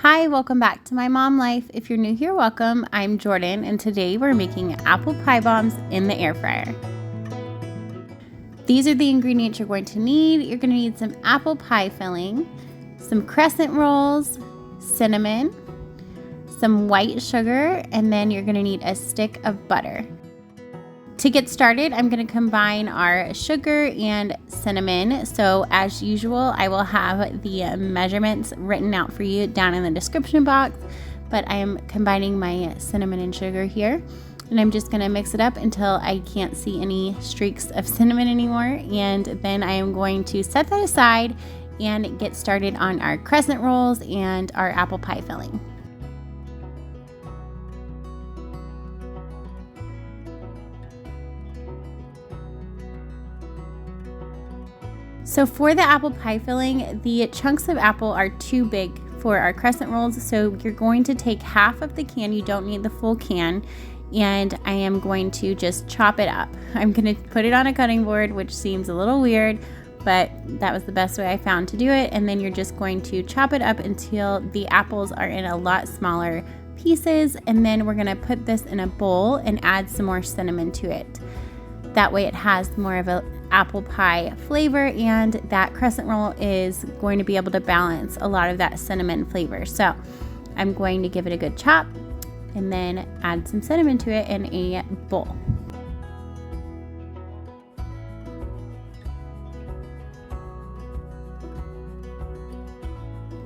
Hi, welcome back to My Mom Life. If you're new here, welcome. I'm Jordan, and today we're making apple pie bombs in the air fryer. These are the ingredients you're going to need. You're going to need some apple pie filling, some crescent rolls, cinnamon, some white sugar, and then you're going to need a stick of butter. To get started, I'm going to combine our sugar and cinnamon. So as usual, I will have the measurements written out for you down in the description box, but I am combining my cinnamon and sugar here. And I'm just going to mix it up until I can't see any streaks of cinnamon anymore. And then I am going to set that aside and get started on our crescent rolls and our apple pie filling. So for the apple pie filling, the chunks of apple are too big for our crescent rolls. So you're going to take half of the can. You don't need the full can. And I am going to just chop it up. I'm going to put it on a cutting board, which seems a little weird, but that was the best way I found to do it. And then you're just going to chop it up until the apples are in a lot smaller pieces. And then we're going to put this in a bowl and add some more cinnamon to it. That way it has more of an apple pie flavor, and that crescent roll is going to be able to balance a lot of that cinnamon flavor. So I'm going to give it a good chop and then add some cinnamon to it in a bowl.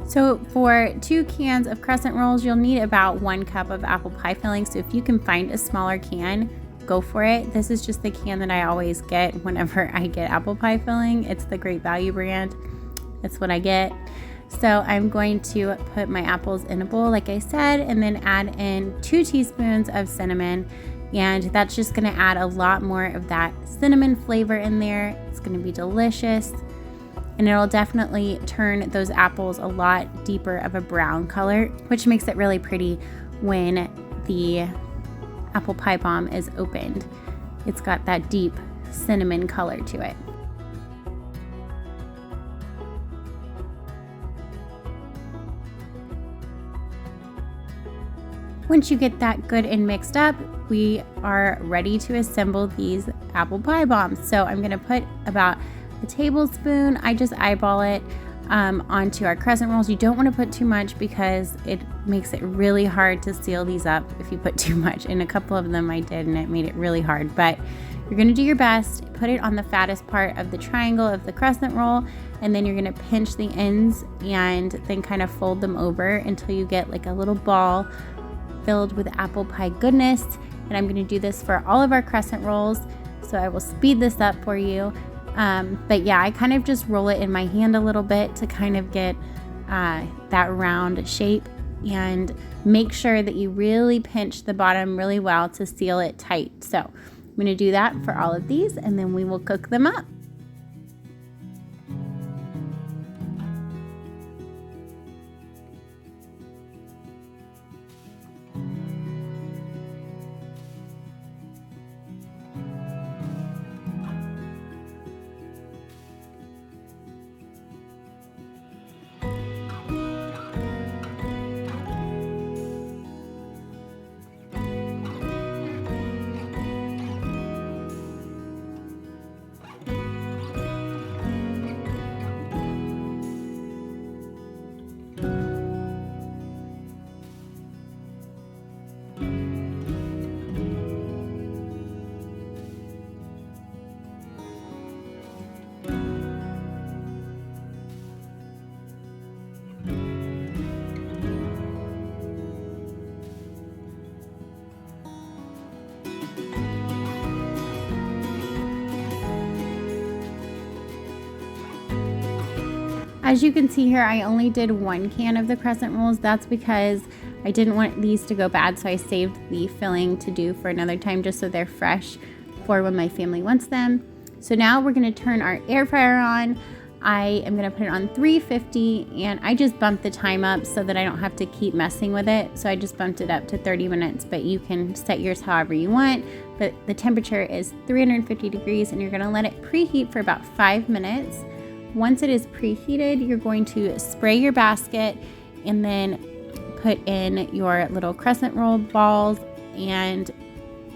So for 2 cans of crescent rolls, you'll need about 1 cup of apple pie filling. So if you can find a smaller can, go for it. This is just the can that I always get whenever I get apple pie filling. It's the Great Value brand. That's what I get. So I'm going to put my apples in a bowl, like I said, and then add in 2 teaspoons of cinnamon. And that's just going to add a lot more of that cinnamon flavor in there. It's going to be delicious. And it'll definitely turn those apples a lot deeper of a brown color, which makes it really pretty when the apple pie bomb is opened. It's got that deep cinnamon color to it. Once you get that good and mixed up, we are ready to assemble these apple pie bombs. So I'm going to put about a tablespoon, I just eyeball it, onto our crescent rolls. You don't want to put too much because it makes it really hard to seal these up if you put too much. And a couple of them I did, and it made it really hard. But you're going to do your best. Put it on the fattest part of the triangle of the crescent roll, and then you're going to pinch the ends and then kind of fold them over until you get like a little ball filled with apple pie goodness. And I'm going to do this for all of our crescent rolls, so I will speed this up for you. But yeah, I kind of just roll it in my hand a little bit to kind of get that round shape, and make sure that you really pinch the bottom really well to seal it tight. So I'm going to do that for all of these, and then we will cook them up. As you can see here, I only did 1 can of the crescent rolls. That's because I didn't want these to go bad, so I saved the filling to do for another time just so they're fresh for when my family wants them. So now we're going to turn our air fryer on. I am going to put it on 350, and I just bumped the time up so that I don't have to keep messing with it. So I just bumped it up to 30 minutes, but you can set yours however you want. But the temperature is 350 degrees, and you're going to let it preheat for about 5 minutes. Once it is preheated, you're going to spray your basket and then put in your little crescent roll balls, and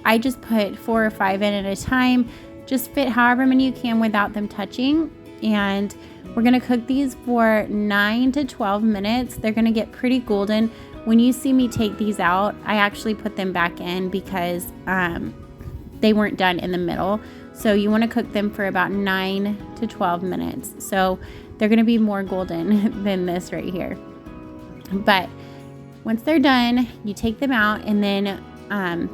I just put 4 or 5 in at a time. Just fit however many you can without them touching. And we're gonna cook these for 9 to 12 minutes. They're gonna get pretty golden. When you see me take these out, I actually put them back in because they weren't done in the middle. So you wanna cook them for about 9 to 12 minutes. So they're gonna be more golden than this right here. But once they're done, you take them out and then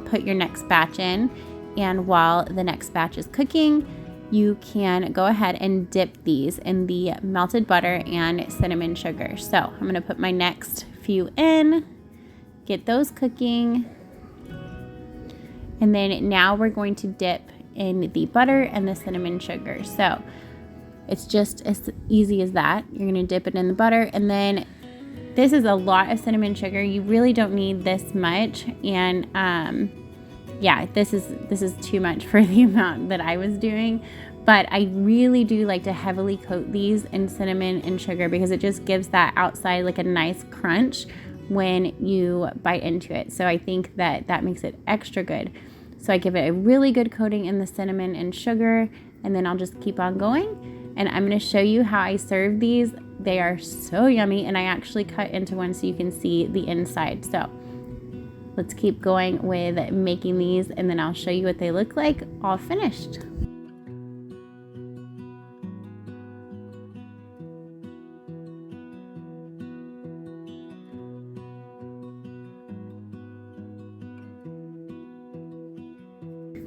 put your next batch in. And while the next batch is cooking, you can go ahead and dip these in the melted butter and cinnamon sugar. So I'm gonna put my next few in, get those cooking, and then now we're going to dip in the butter and the cinnamon sugar. So it's just as easy as that. You're gonna dip it in the butter, and then this is a lot of cinnamon sugar. You really don't need this much, and yeah, this is too much for the amount that I was doing. But I really do like to heavily coat these in cinnamon and sugar because it just gives that outside like a nice crunch when you bite into it. So I think that makes it extra good. So I give it a really good coating in the cinnamon and sugar, and then I'll just keep on going. And I'm going to show you how I serve these. They are so yummy, and I actually cut into one so you can see the inside. So let's keep going with making these, and then I'll show you what they look like all finished.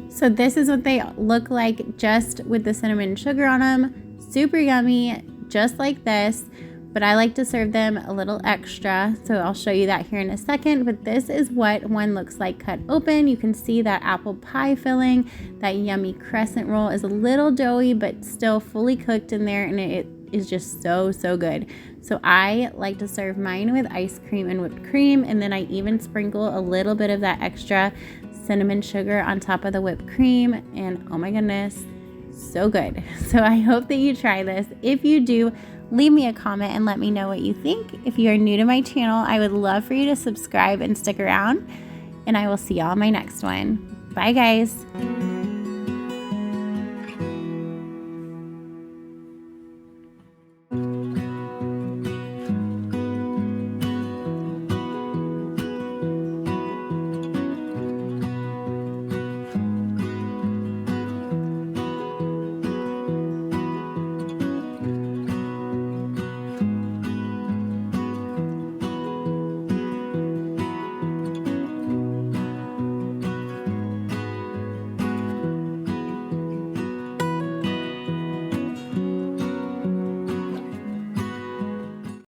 So this is what they look like just with the cinnamon and sugar on them. Super yummy, just like this. But I like to serve them a little extra, so I'll show you that here in a second. But this is what one looks like cut open. You can see that apple pie filling. That yummy crescent roll is a little doughy, but still fully cooked in there, and it is just so good. So I like to serve mine with ice cream and whipped cream, and then I even sprinkle a little bit of that extra cinnamon sugar on top of the whipped cream, and oh my goodness, so good. So I hope that you try this. If you do, leave me a comment and let me know what you think. If you are new to my channel, I would love for you to subscribe and stick around, and I will see y'all in my next one. Bye guys.